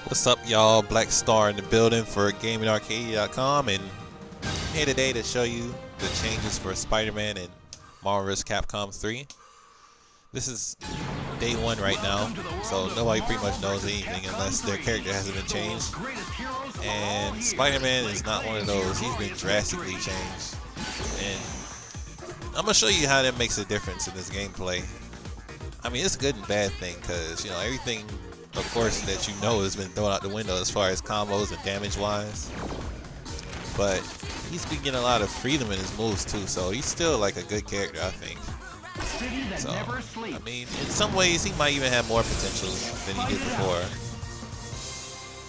What's up, y'all? Black Star in the building for GamingArcade.com, and I'm here today to show you the changes for Spider-Man and Marvel vs. Capcom 3. This is day one right now, so nobody pretty much knows anything unless their character hasn't been changed. And Spider-Man is not one of those. He's been drastically changed. And I'm going to show you how that makes a difference in this gameplay. I mean, it's a good and bad thing, because, you know, everything, of course, that you know has been thrown out the window as far as combos and damage-wise. But he's been getting a lot of freedom in his moves, too, so he's still, like, a good character, I think. So, I mean, in some ways, he might even have more potential than he did before.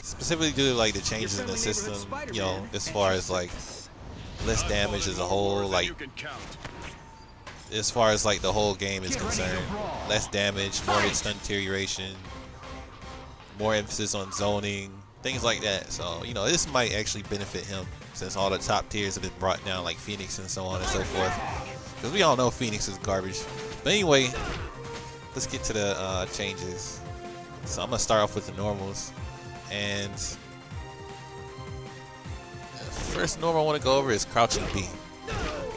Specifically due to, like, the changes in the system, you know, as far as, like, less damage as a whole, like, as far as, like, the whole game is concerned. Less damage, more hit stun deterioration, more emphasis on zoning, things like that. So, you know, this might actually benefit him since all the top tiers have been brought down, like Phoenix and so on and so forth. Because we all know Phoenix is garbage. But anyway, let's get to the changes. So I'm going to start off with the normals. And the first normal I want to go over is Crouching B.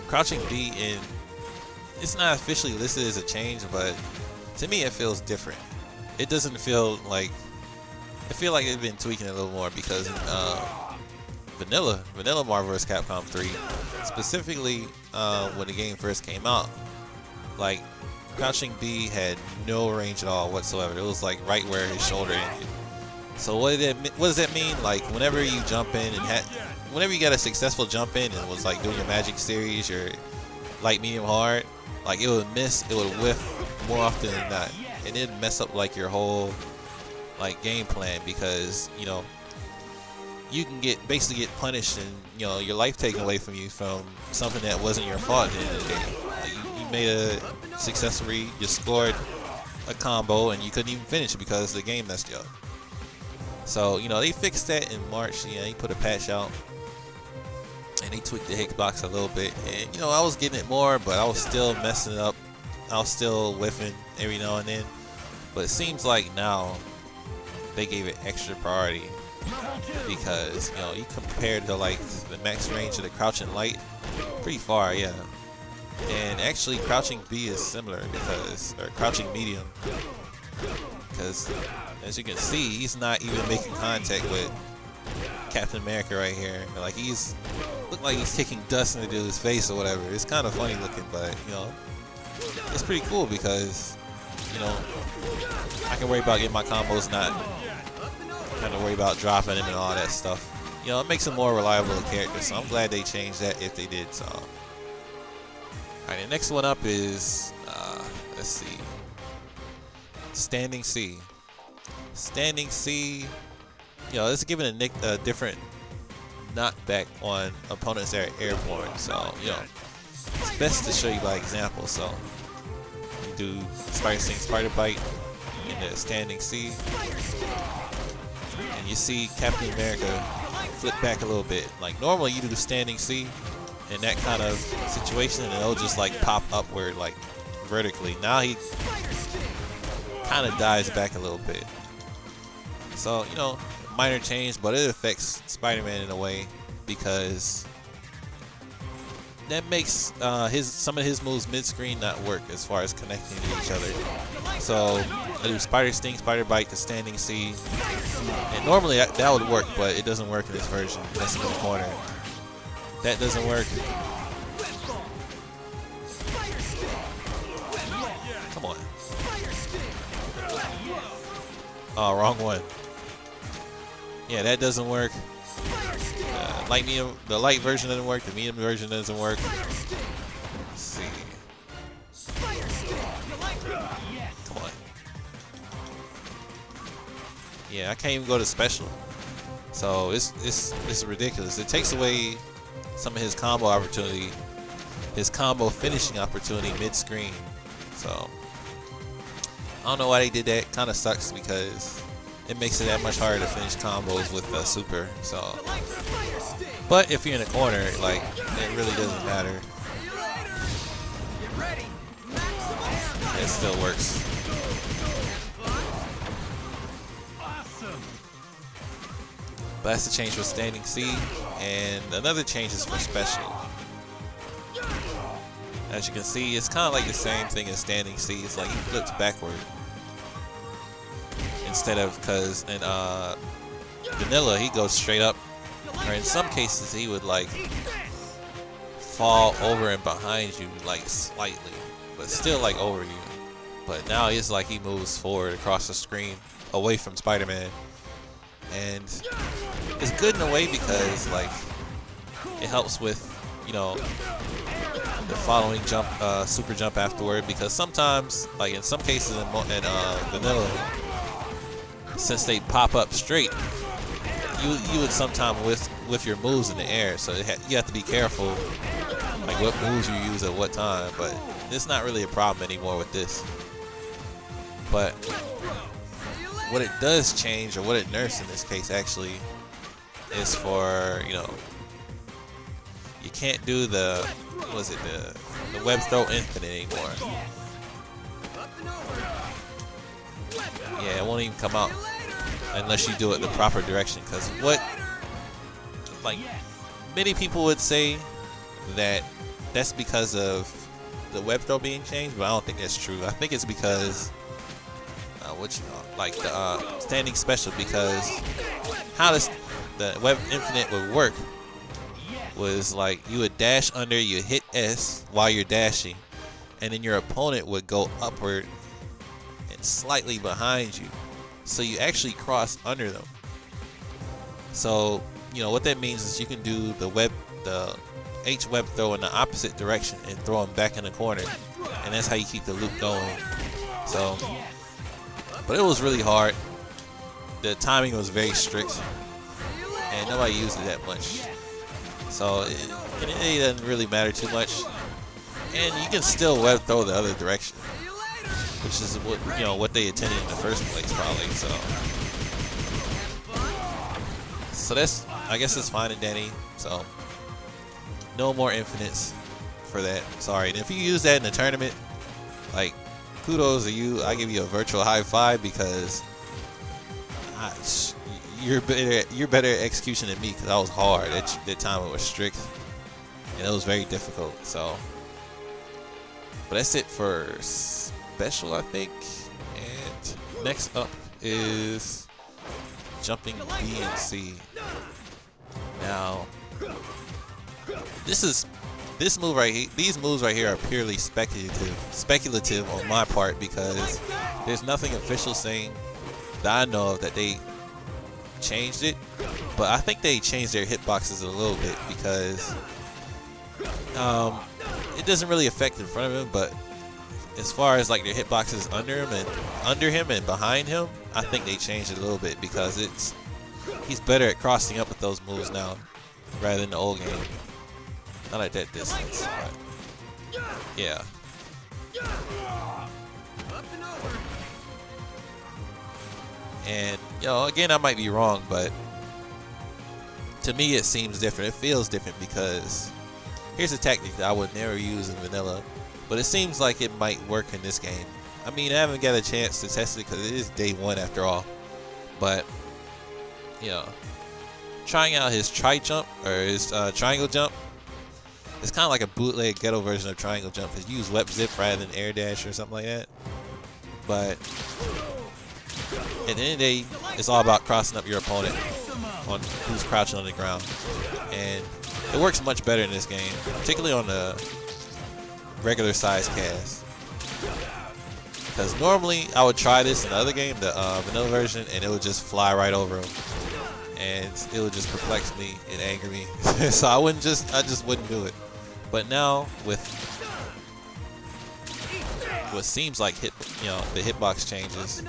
Crouching B, in it's not officially listed as a change, but to me it feels different. It doesn't feel like, I feel like they've been tweaking it a little more, because vanilla Marvel vs. Capcom 3, specifically when the game first came out, like Crouching B had no range at all whatsoever. It was like right where his shoulder ended. So what does that mean? Like whenever you jump in and whenever you got a successful jump in and was like doing your magic series, your light, medium, hard, like it would miss, it would whiff more often than not, and it'd mess up like your whole like game plan, because you know you can basically get punished and you know your life taken away from you from something that wasn't your fault at the end of the day. Like you made a successful read, you scored a combo, and you couldn't even finish it because the game messed you up. So you know they fixed that in March. Yeah, they put a patch out and they tweaked the hitbox a little bit, and you know I was getting it more, but I was still messing it up. I was still whiffing every now and then. But it seems like now they gave it extra priority, because you know you compared to like the max range of the Crouching Light, pretty far, yeah. And actually Crouching B is similar, or Crouching Medium, because as you can see he's not even making contact with Captain America right here. Like he's look like he's kicking dust into his face or whatever. It's kind of funny looking, but you know it's pretty cool, because you know I can worry about getting my combos, not kind of worry about dropping him and all that stuff. You know, it makes him more reliable a character, so I'm glad they changed that if they did. So alright, the next one up is let's see, Standing C. Standing C, you know, it's giving a different knockback on opponents that are airborne. So you know it's best to show you by example. So you do Spider Sting, Spider Bite in the Standing C, and you see Captain America flip back a little bit. Like normally you do the Standing C in that kind of situation and it'll just like pop upward, like vertically. Now he kind of dives back a little bit. So you know, minor change, but it affects Spider-Man in a way, because that makes some of his moves mid-screen not work as far as connecting to each other. So I do Spider Sting, Spider Bite to Standing C, and normally that would work, but it doesn't work in this version. That's in the corner. That doesn't work. Come on. Oh, wrong one. Yeah, that doesn't work. The light version doesn't work. The medium version doesn't work. Let's see. Come on. Yeah, I can't even go to special. So it's ridiculous. It takes away some of his combo opportunity, his combo finishing opportunity mid-screen. So I don't know why they did that. Kind of sucks, because it makes it that much harder to finish combos with super. So, but if you're in a corner, like it really doesn't matter. It still works. that's the change for standing C, and another change is for special. As you can see, it's kind of like the same thing as standing C. It's like he flips backward instead of, because in vanilla he goes straight up, or in some cases he would like fall over and behind you like slightly, but still like over you. But now it's like he moves forward across the screen away from Spider-Man, and it's good in a way because like it helps with, you know, the following jump, super jump afterward, because sometimes, like in some cases in vanilla, since they pop up straight, you would sometimes with your moves in the air, so you have to be careful like what moves you use at what time. But it's not really a problem anymore with this. But what it does change, or what it nerfs in this case actually, is for, you know, you can't do the, what was it, the web throw infinite anymore. Yeah, it won't even come out unless you do it the proper direction. Because what, like, many people would say that that's because of the web throw being changed, but I don't think that's true. I think it's because like the standing special, because how the web infinite would work was like you would dash under, you hit S while you're dashing, and then your opponent would go upward and slightly behind you, so you actually cross under them. So, you know, what that means is you can do the H web throw in the opposite direction and throw them back in the corner, and that's how you keep the loop going. So, but it was really hard. The timing was very strict, and nobody used it that much. So it doesn't really matter too much, and you can still web throw the other direction, which is what, you know, what they intended in the first place probably. So that's, I guess it's fine and dandy. So no more infinites for that. Sorry. And if you use that in the tournament, like, kudos to you. I give you a virtual high five, because you're better at execution than me, because I was hard. That time it was strict, and it was very difficult. So, but that's it for special, I think. And next up is jumping B and C. Now, this move right here, these moves right here are purely speculative on my part, because there's nothing official saying that I know of that they changed it. But I think they changed their hitboxes a little bit, because it doesn't really affect in front of him, but as far as like their hitboxes under him and behind him, I think they changed it a little bit, because he's better at crossing up with those moves now rather than the old game. Not at that distance, but yeah. And, you know, again, I might be wrong, but to me it seems different. It feels different, because here's a tactic that I would never use in vanilla, but it seems like it might work in this game. I mean, I haven't got a chance to test it because it is day one after all, but, you know, trying out his tri-jump, or his triangle jump, it's kind of like a bootleg ghetto version of triangle jump, because you use web zip rather than air dash or something like that. But at the end of the day, it's all about crossing up your opponent on who's crouching on the ground, and it works much better in this game, particularly on the regular size cast. Because normally I would try this in the other game, the vanilla version, and it would just fly right over him, and it would just perplex me and anger me. So I just wouldn't do it. But now with what seems like the hitbox changes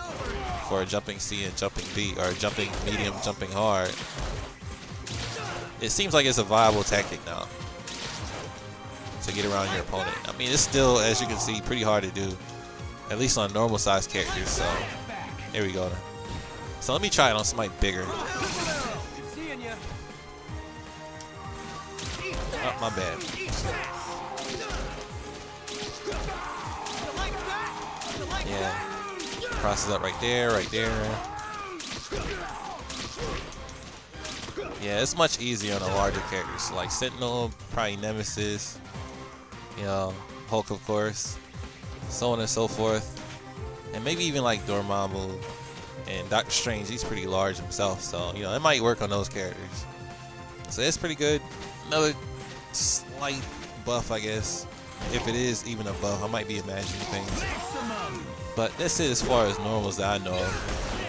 for jumping C and jumping B, or jumping medium, jumping hard, it seems like it's a viable tactic now to get around your opponent. I mean, it's still, as you can see, pretty hard to do, at least on normal size characters. So here we go. So let me try it on somebody bigger. Oh, my bad. Yeah. Crosses up right there, right there. Yeah, it's much easier on the larger characters. Like Sentinel, probably Nemesis, you know, Hulk of course, so on and so forth. And maybe even like Dormammu and Doctor Strange, he's pretty large himself, so you know, it might work on those characters. So it's pretty good. Another slight buff, I guess. If it is even a buff, I might be imagining things. But that's it as far as normals that I know of.